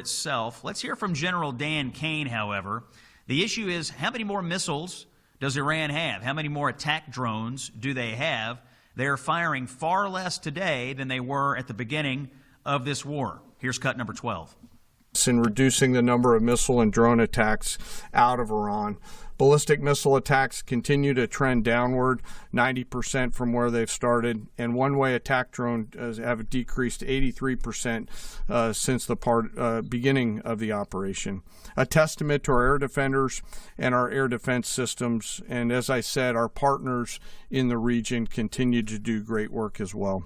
itself. Let's hear from General Dan Kane, however. The issue is, how many more missiles does Iran have? How many more attack drones do they have? They're firing far less today than they were at the beginning of this war. Here's cut number 12. In reducing the number of missile and drone attacks out of Iran. Ballistic missile attacks continue to trend downward, 90% from where they've started, and one-way attack drones have decreased 83% since the beginning of the operation. A testament to our air defenders and our air defense systems, and as I said, our partners in the region continue to do great work as well.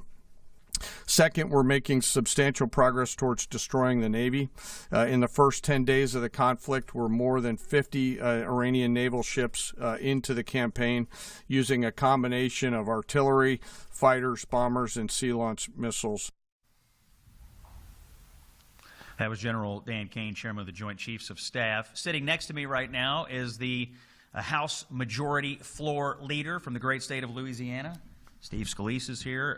Second, we're making substantial progress towards destroying the Navy. In the first 10 days of the conflict, we're more than 50 Iranian naval ships into the campaign using a combination of artillery, fighters, bombers, and sea-launched missiles. That was General Dan Kane, Chairman of the Joint Chiefs of Staff. Sitting next to me right now is the House Majority Floor Leader from the great state of Louisiana. Steve Scalise is here.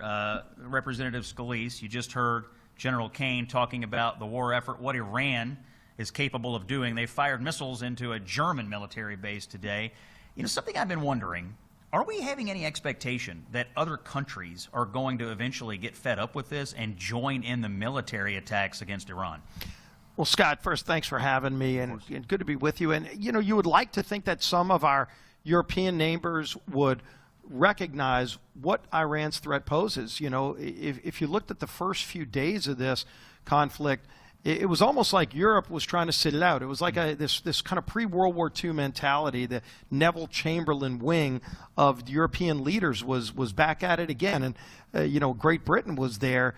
Representative Scalise, you just heard General Kane talking about the war effort, what Iran is capable of doing. They fired missiles into a German military base today. You know, something I've been wondering, are we having any expectation that other countries are going to eventually get fed up with this and join in the military attacks against Iran? Well, Scott, first, thanks for having me, and good to be with you. And, you know, you would like to think that some of our European neighbors would recognize what Iran's threat poses. You know, if you looked at the first few days of this conflict, it was almost like Europe was trying to sit it out. It was like this kind of pre-World War II mentality. The Neville Chamberlain wing of European leaders was back at it again. And, you know, Great Britain was there,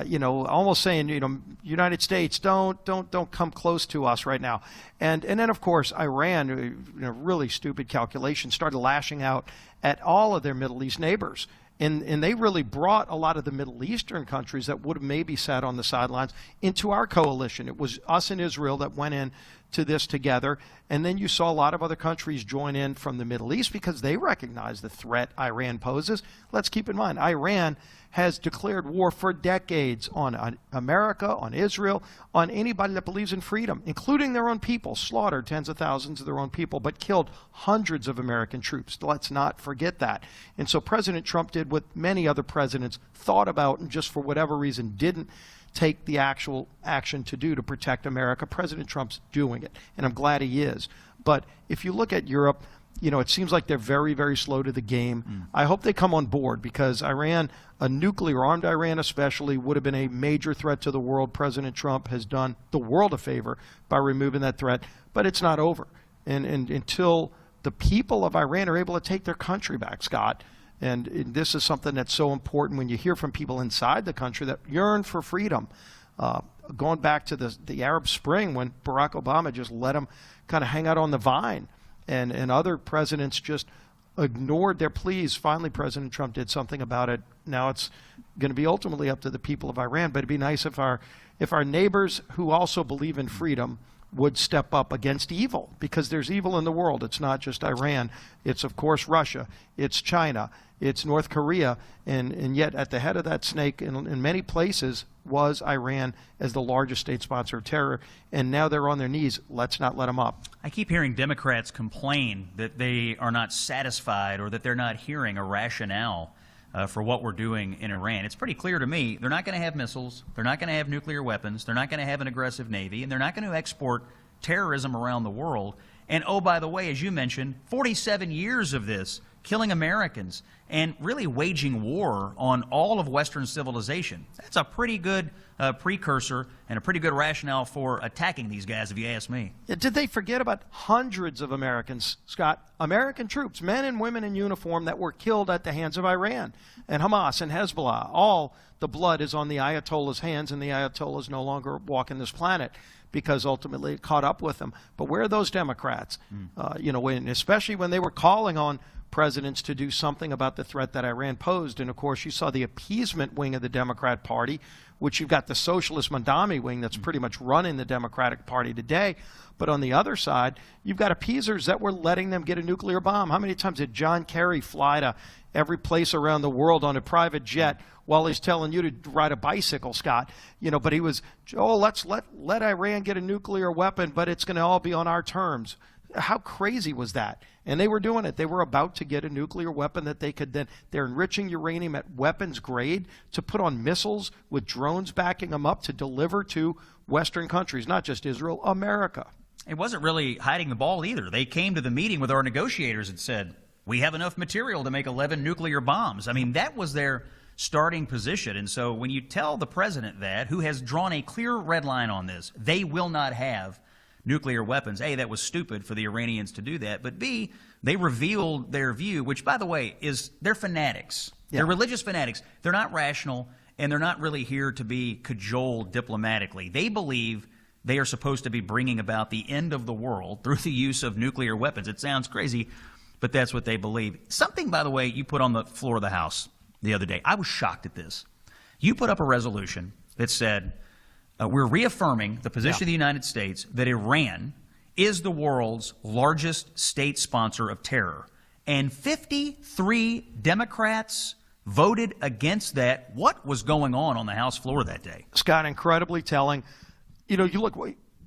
you know, almost saying, you know, United States, don't come close to us right now. And then, of course, Iran, you know, really stupid calculation, started lashing out at all of their Middle East neighbors. And they really brought a lot of the Middle Eastern countries that would have maybe sat on the sidelines into our coalition. It was us and Israel that went in to this together. And then you saw a lot of other countries join in from the Middle East because they recognize the threat Iran poses. Let's keep in mind, Iran has declared war for decades on America, on Israel, on anybody that believes in freedom, including their own people, slaughtered tens of thousands of their own people, but killed hundreds of American troops. Let's not forget that. And so President Trump did what many other presidents thought about and just for whatever reason didn't take the actual action to do to protect America. President Trump's doing it, and I'm glad he is. But if you look at Europe, you know, it seems like they're very, very slow to the game. I hope they come on board because Iran, a nuclear-armed Iran especially, would have been a major threat to the world. President Trump has done the world a favor by removing that threat, but it's not over. And until the people of Iran are able to take their country back, Scott, and this is something that's so important when you hear from people inside the country that yearn for freedom. Going back to the Arab Spring when Barack Obama just let them kind of hang out on the vine. And other presidents just ignored their pleas. Finally, President Trump did something about it. Now it's going to be ultimately up to the people of Iran. But it'd be nice if our neighbors who also believe in freedom would step up against evil, because there's evil in the world. It's not just Iran. It's, of course, Russia. It's China. It's North Korea. And yet at the head of that snake in many places was Iran as the largest state sponsor of terror. And now they're on their knees. Let's not let them up. I keep hearing Democrats complain that they are not satisfied or that they're not hearing a rationale for what we're doing in Iran. It's pretty clear to me they're not going to have missiles, they're not going to have nuclear weapons, they're not going to have an aggressive navy, and they're not going to export terrorism around the world. And oh, by the way, as you mentioned, 47 years of this, killing Americans and really waging war on all of Western civilization. That's a pretty good precursor and a pretty good rationale for attacking these guys, if you ask me. Yeah, did they forget about hundreds of Americans, Scott, American troops, men and women in uniform that were killed at the hands of Iran and Hamas and Hezbollah? All the blood is on the Ayatollah's hands, and the Ayatollahs no longer walking this planet because ultimately it caught up with them. But where are those Democrats? You know, especially when they were calling on presidents to do something about the threat that Iran posed. And of course, you saw the appeasement wing of the Democrat Party which you've got the socialist Mandami wing that's pretty much running the Democratic Party today. But on the other side, you've got appeasers that were letting them get a nuclear bomb. How many times did John Kerry fly to every place around the world on a private jet while he's telling you to ride a bicycle, Scott? You know, but he was, let's let Iran get a nuclear weapon, but it's going to all be on our terms. How crazy was that? And they were doing it. They were about to get a nuclear weapon that they could then, they're enriching uranium at weapons grade to put on missiles with drones backing them up to deliver to Western countries, not just Israel, America. It wasn't really hiding the ball either. They came to the meeting with our negotiators and said, we have enough material to make 11 nuclear bombs. I mean, that was their starting position. And so when you tell the president that, who has drawn a clear red line on this, they will not have nuclear weapons. A, that was stupid for the Iranians to do that. But B, they revealed their view, which, by the way, is they're fanatics. Yeah. They're religious fanatics. They're not rational, and they're not really here to be cajoled diplomatically. They believe they are supposed to be bringing about the end of the world through the use of nuclear weapons. It sounds crazy, but that's what they believe. Something, by the way, you put on the floor of the House the other day. I was shocked at this. You put up a resolution that said, we're reaffirming the position of the United States that Iran is the world's largest state sponsor of terror. And 53 Democrats voted against that. What was going on the House floor that day? Scott, incredibly telling. You know, you look,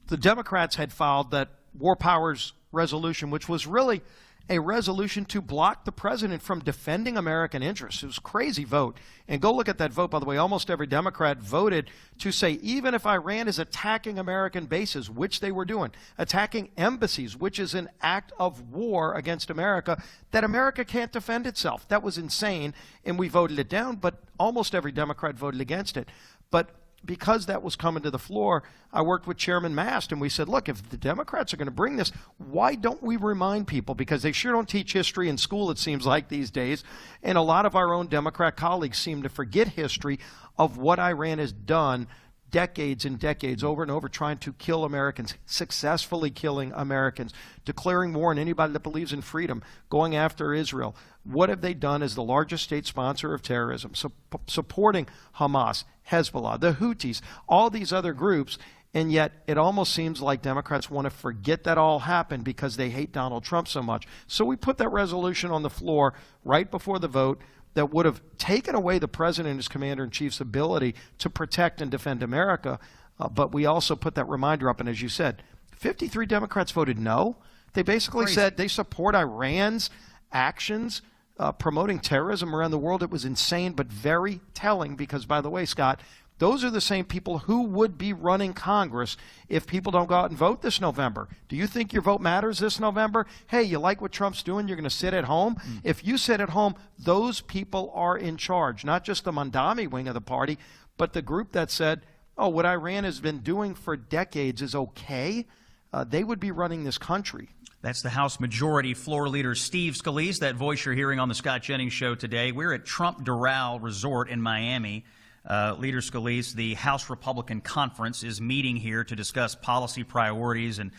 the Democrats had filed that War Powers resolution, which was really a resolution to block the president from defending American interests. It was a crazy vote. And go look at that vote, by the way. Almost every Democrat voted to say, even if Iran is attacking American bases, which they were doing, attacking embassies, which is an act of war against America, that America can't defend itself. That was insane, and we voted it down, but almost every Democrat voted against it. But because that was coming to the floor, I worked with Chairman Mast, and we said, look, if the Democrats are going to bring this, why don't we remind people? Because they sure don't teach history in school, it seems like, these days. And a lot of our own Democrat colleagues seem to forget history of what Iran has done decades and decades, over and over, trying to kill Americans, successfully killing Americans, declaring war on anybody that believes in freedom, going after Israel. What have they done as the largest state sponsor of terrorism? Supporting Hamas, Hezbollah, the Houthis, all these other groups, and yet it almost seems like Democrats want to forget that all happened because they hate Donald Trump so much. So we put that resolution on the floor right before the vote that would have taken away the president and his commander-in-chief's ability to protect and defend America. But we also put that reminder up, and as you said, 53 Democrats voted no. They basically said they support Iran's actions promoting terrorism around the world. It was insane, but very telling because, by the way, Scott, those are the same people who would be running Congress if people don't go out and vote this November. Do you think your vote matters this November? Hey, you like what Trump's doing? You're going to sit at home? If you sit at home, those people are in charge, not just the Mandami wing of the party, but the group that said, oh, what Iran has been doing for decades is okay. They would be running this country. That's the House Majority Floor Leader Steve Scalise, that voice you're hearing on the Scott Jennings Show today. We're at Trump Doral Resort in Miami. Leader Scalise, the House Republican Conference is meeting here to discuss policy priorities and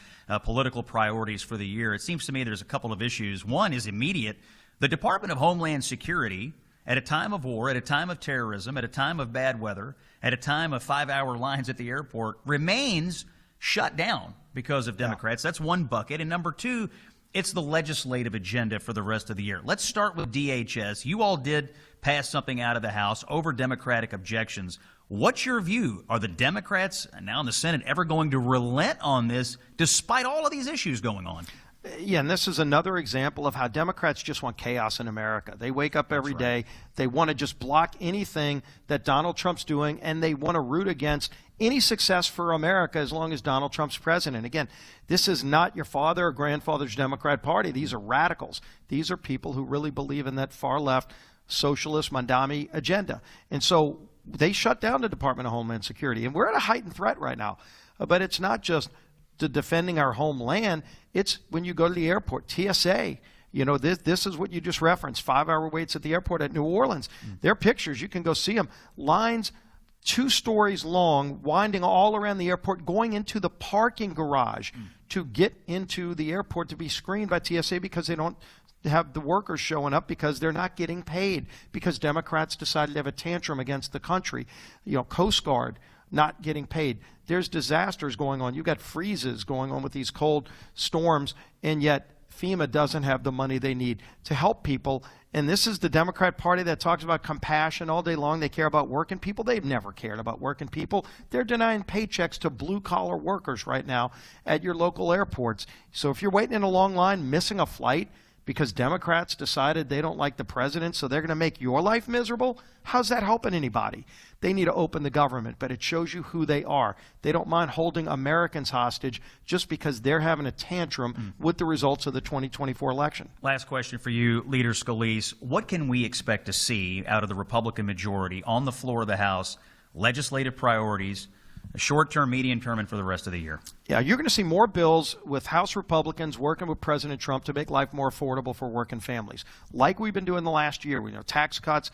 political priorities for the year. It seems to me there's a couple of issues. One is immediate. The Department of Homeland Security, at a time of war, at a time of terrorism, at a time of bad weather, at a time of 5-hour lines at the airport, remains shut down because of Democrats. That's one bucket. And number two, it's the legislative agenda for the rest of the year. Let's start with DHS. You all did pass something out of the House over Democratic objections. What's your view? Are the Democrats now in the Senate ever going to relent on this despite all of these issues going on? Yeah, and this is another example of how Democrats just want chaos in America. They wake up every day. They want to just block anything that Donald Trump's doing, and they want to root against any success for America as long as Donald Trump's president. Again, this is not your father or grandfather's Democrat Party. These are radicals. These are people who really believe in that far-left socialist Mandami agenda. And so they shut down the Department of Homeland Security. And we're at a heightened threat right now. But it's not just the defending our homeland. It's when you go to the airport, TSA. You know, this is what you just referenced, 5-hour waits at the airport at New Orleans. There are pictures. You can go see them. Lines 2 stories long, winding all around the airport, going into the parking garage to get into the airport to be screened by TSA because they don't have the workers showing up because they're not getting paid, because Democrats decided to have a tantrum against the country. You know, Coast Guard not getting paid. There's disasters going on. You've got freezes going on with these cold storms, and yet FEMA doesn't have the money they need to help people. And this is the Democrat Party that talks about compassion all day long. They care about working people. They've never cared about working people. They're denying paychecks to blue-collar workers right now at your local airports. So if you're waiting in a long line, missing a flight because Democrats decided they don't like the president, so they're going to make your life miserable, how's that helping anybody? They need to open the government, but it shows you who they are. They don't mind holding Americans hostage just because they're having a tantrum with the results of the 2024 election. Last question for you, Leader Scalise. What can we expect to see out of the Republican majority on the floor of the House, legislative priorities, short-term, medium-term, and for the rest of the year? Yeah, you're going to see more bills with House Republicans working with President Trump to make life more affordable for working families, like we've been doing the last year. We know tax cuts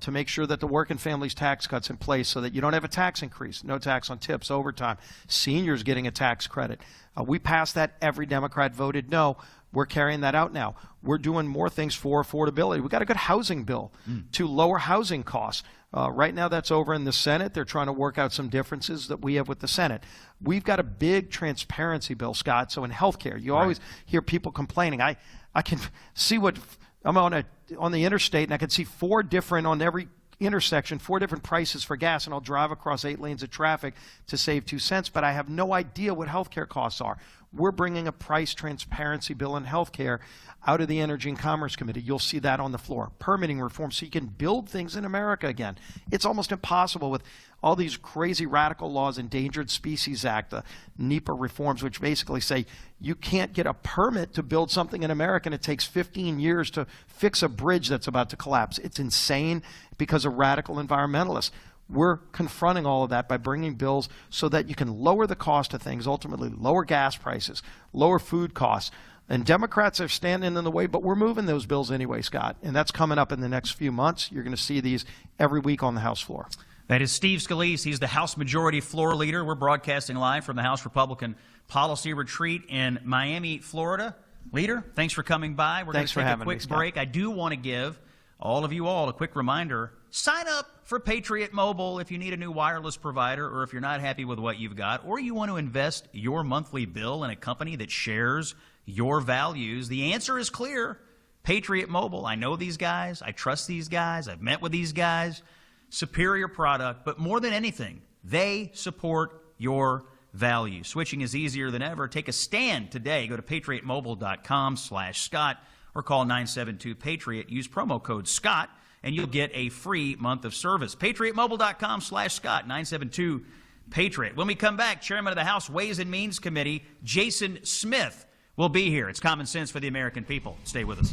to make sure that the working families' tax cuts in place so that you don't have a tax increase, no tax on tips, overtime, seniors getting a tax credit. We passed that. Every Democrat voted no. We're carrying that out now. We're doing more things for affordability. We've got a good housing bill to lower housing costs. Right now that's over in the Senate. They're trying to work out some differences that we have with the Senate. We've got a big transparency bill, Scott. So in healthcare, you always hear people complaining. I can see what I'm on the interstate, and I can see four different on every intersection, 4 different prices for gas, and I'll drive across 8 lanes of traffic to save 2 cents, but I have no idea what healthcare costs are. We're bringing a price transparency bill in healthcare out of the Energy and Commerce Committee. You'll see that on the floor. Permitting reform so you can build things in America again. It's almost impossible with all these crazy radical laws, Endangered Species Act, the NEPA reforms, which basically say you can't get a permit to build something in America, and it takes 15 years to fix a bridge that's about to collapse. It's insane because of radical environmentalists. We're confronting all of that by bringing bills so that you can lower the cost of things, ultimately lower gas prices, lower food costs. And Democrats are standing in the way, but we're moving those bills anyway, Scott. And that's coming up in the next few months. You're going to see these every week on the House floor. That is Steve Scalise. He's the House Majority Floor Leader. We're broadcasting live from the House Republican Policy Retreat in Miami, Florida. Leader, thanks for coming by. We're going to take a quick break. I do want to give all of you all a quick reminder. Sign up for Patriot Mobile if you need a new wireless provider, or if you're not happy with what you've got, or you want to invest your monthly bill in a company that shares your values. The answer is clear. Patriot Mobile. I know these guys. I trust these guys. I've met with these guys. Superior product, but more than anything, they support your values. Switching is easier than ever. Take a stand today. Go to patriotmobile.com/Scott or call 972-PATRIOT. Use promo code Scott, and you'll get a free month of service. patriotmobile.com/Scott, 972-PATRIOT. When we come back, Chairman of the House Ways and Means Committee, Jason Smith, will be here. It's Common Sense for the American people. Stay with us.